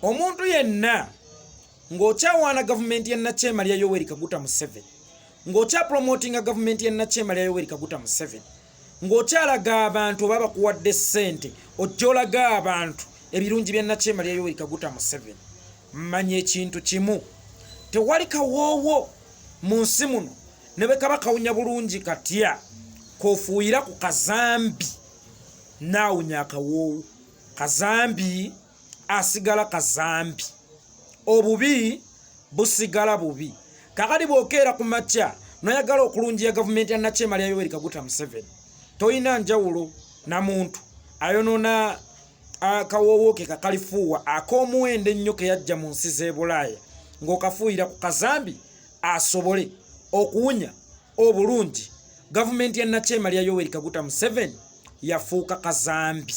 omuntu yenna ng'okyawaana gavumenti ya Nakyema ya Yoweri Kaguta Museveni, ng'okya promotinga gavumenti ya Nakyema ya Yoweri Kaguta Museveni, ng'okyalaga abantu oba bakuwadde ssente ojjolaga abantu ebirungi bya Nakyema ya Yoweri Kaguta Museveni, mmanye ekintu kimu, tewali kawoowo mu nsi muno ne bwe kaba kawunya bulungi katya kofuuyira ku Kazambi naawunya akawoowo. Kazambi asigala Kazambi, obubi busigala bubi. Kakati bw'okeera ku makya noyagala okulungiya gavumenti ya Nakyema ya Yoweri Kaguta Museveni, toyina njawulo na muntu ayonoona akawoowo ke kakalifuuwa ak'omuwendo ennyo ke yajja mu nsi z'e Bulaaya ng'okafuuyira ku Kazambi asobole okuwunya obulungi. Gavumenti ya Nakyema ya Yoweri Kaguta Museveni yafuuka Kazambi.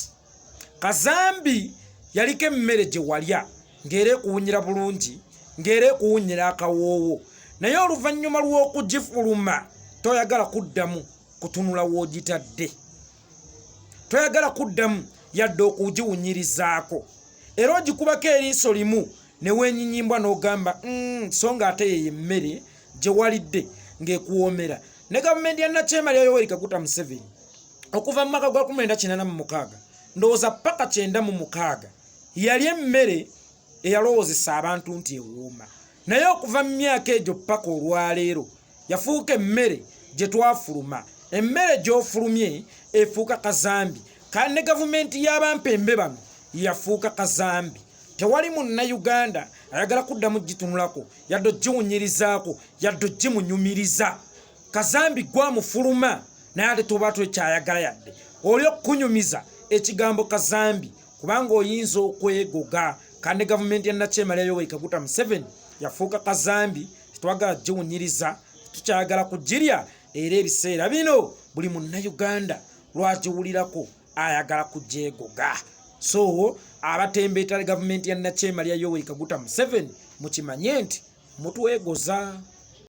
Kazambi yaliko emmere gye walya ng'era ekuwunyira bulungi, ng'era ekuwunyira akawoowo, naye oluvannyuma lw'okugifuluma toyagala kuddamu kutunula w'ogitadde, toyagala kuddamu yadde okugiwunyirizaako, era ogikubako eriiso limu ne weenyinyimbwa n'ogamba so nga ate yeyo emmere gye walidde ng'ekuwoomera. Ne gavumenti ya Nakyema ya Yoweri Kaguta Museveni okuva mu mwaka gwa 1986 ndowooza paka 96 yali emmere eyalowoozesa abantu nti ewooma, naye okuva mu myaka egyo paka olwaleero yafuuka emmere gye twafuluma. Emmere gy'ofulumye efuuka Kazambi, kandi ne gavumenti y'abampembe bano yafuuka Kazambi. Tewali munnayuganda ayagala kuddamu gitunulako yadde ogiwunyirizaako yadde ogimunyumiriza. Kazambi gwamufuluma naye ate toba twekyayagala yadde oli okunyumiza ekigambo Kazambi, kubanga oyinza okwegoga. Kandi gavumenti ya Nakyema ya Yoweri Kaguta Museveni yafuuka Kazambi, tetwagala giwunyiriza, tukyagala kugirya. Era ebiseera bino buli munnayuganda lwagiwulirako ayagala kugyegoga. So abatembeeta gavumenti ya Nakyema ya Yoweri Kaguta Museveni mukimanye nti mutwegoza.